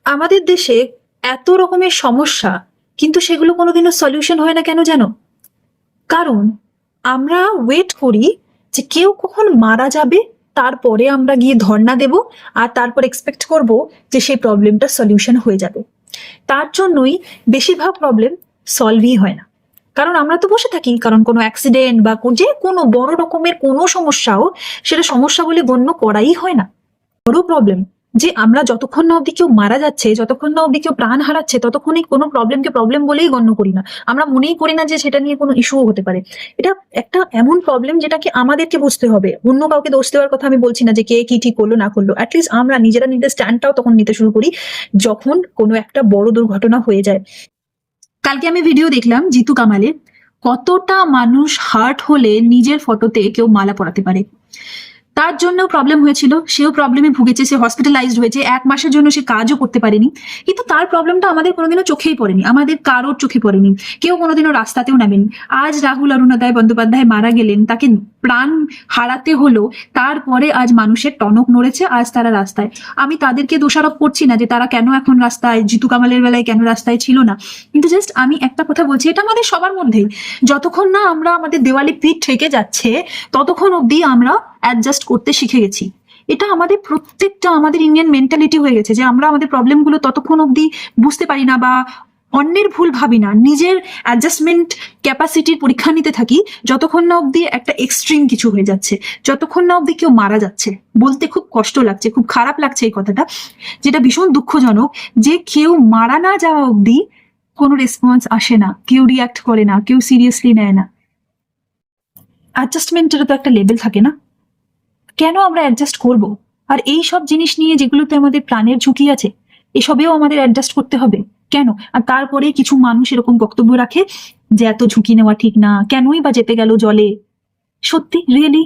আমাদের দেশে এত রকমের সমস্যা, কিন্তু সেগুলো কোনোদিনও সলিউশন হয় না কেন জানো? কারণ আমরা ওয়েট করি যে কেউ কখন মারা যাবে, তারপরে আমরা গিয়ে ধর্ণা দেব, আর তারপর এক্সপেক্ট করব যে সেই প্রবলেমটা সলিউশন হয়ে যাবে। তার জন্যই বেশিরভাগ প্রবলেম সলভই হয় না। কারণ আমরা তো বসে থাকি, কারণ কোনো অ্যাক্সিডেন্ট বা যে কোনো বড় রকমের কোনো সমস্যাও সেটা সমস্যা বলে গণ্য করাই হয় না। বড় প্রবলেম যে আমরা যতক্ষণ না অব্দি কেউ মারা যাচ্ছে, যতক্ষণ না অব্দি কেউ প্রাণ হারাচ্ছে, ততক্ষণই কোনো প্রবলেমকে প্রবলেম বলেই গণ্য করি না। আমরা মনেই করি না যে সেটা নিয়ে কোনো ইস্যুও হতে পারে। এটা একটা এমন প্রবলেম যেটাকে আমাদেরকে বুঝতে হবে। অন্য কাউকে দোষ দেওয়ার কথা আমি বলছি না, যে কে কি ঠিক করলো না করলো। অ্যাটলিস্ট আমরা নিজেরা নিজেদের স্ট্যান্ডটাও তখন নিতে শুরু করি যখন কোনো একটা বড় দুর্ঘটনা হয়ে যায়। কালকে আমি ভিডিও দেখলাম জিতু কামালের, কতটা মানুষ হার্ট হলে নিজের ফটোতে কেউ মালা পরাতে পারে। তার জন্য প্রবলেম হয়েছিল, সেও প্রবলেমে ভুগেছে, সে হসপিটালাইজড হয়েছে, 1 মাসের জন্য সে কাজও করতে পারেনি। কিন্তু তার প্রবলেমটা আমাদের কোনোদিনও চোখেই পড়েনি, আমাদের কারোর চোখে পড়েনি, কেউ কোনোদিনও রাস্তাতেও নামেনি। আজ রাহুল অরুণোদয় বন্দ্যোপাধ্যায় মারা গেলেন, তাকে প্রাণ হারাতে হলো, তারপরে আজ মানুষের টনক নড়েছে, আজ তারা রাস্তায়। আমি তাদেরকে দোষারোপ করছি না যে তারা কেন এখন রাস্তায়, জিতু কামালের বেলায় কেন রাস্তায় ছিল না, কিন্তু জাস্ট আমি একটা কথা বলছি, এটা আমাদের সবার মধ্যেই। যতক্ষণ না আমরা আমাদের দেওয়ালে পিঠ ঠেকে যাচ্ছে, ততক্ষণ অব্দি আমরা অ্যাডজাস্ট করতে শিখে গেছি। এটা আমাদের প্রত্যেকটা, আমাদের ইন্ডিয়ান মেন্টালিটি হয়ে গেছে যে আমরা আমাদের প্রবলেমগুলো ততক্ষণ অব্দি বুঝতে পারি না বা অন্যের ভুল ভাবি না, নিজের অ্যাডজাস্টমেন্ট ক্যাপাসিটির পরীক্ষা নিতে থাকি, যতক্ষণ না অব্দি একটা এক্সট্রিম কিছু হয়ে যাচ্ছে, যতক্ষণ না অব্দি কেউ মারা যাচ্ছে। বলতে খুব কষ্ট লাগছে, খুব খারাপ লাগছে এই কথাটা, যেটা ভীষণ দুঃখজনক, যে কেউ মারা না যাওয়া অব্দি কোনো রেসপন্স আসে না, কেউ রিয়াক্ট করে না, কেউ সিরিয়াসলি নেয় না। অ্যাডজাস্টমেন্টেরও তো একটা লেভেল থাকে না? কেন আমরা অ্যাডজাস্ট করব? আর এই সব জিনিস নিয়ে যেগুলোতে আমাদের প্রাণের ঝুঁকি আছে, এসবেও আমাদের অ্যাডজাস্ট করতে হবে কেন? আর তারপরে কিছু মানুষ এরকম বক্তব্য রাখে যে এত ঝুঁকি নেওয়া ঠিক না, কেনই বা যেতে গেল জলে। সত্যি রিয়েলি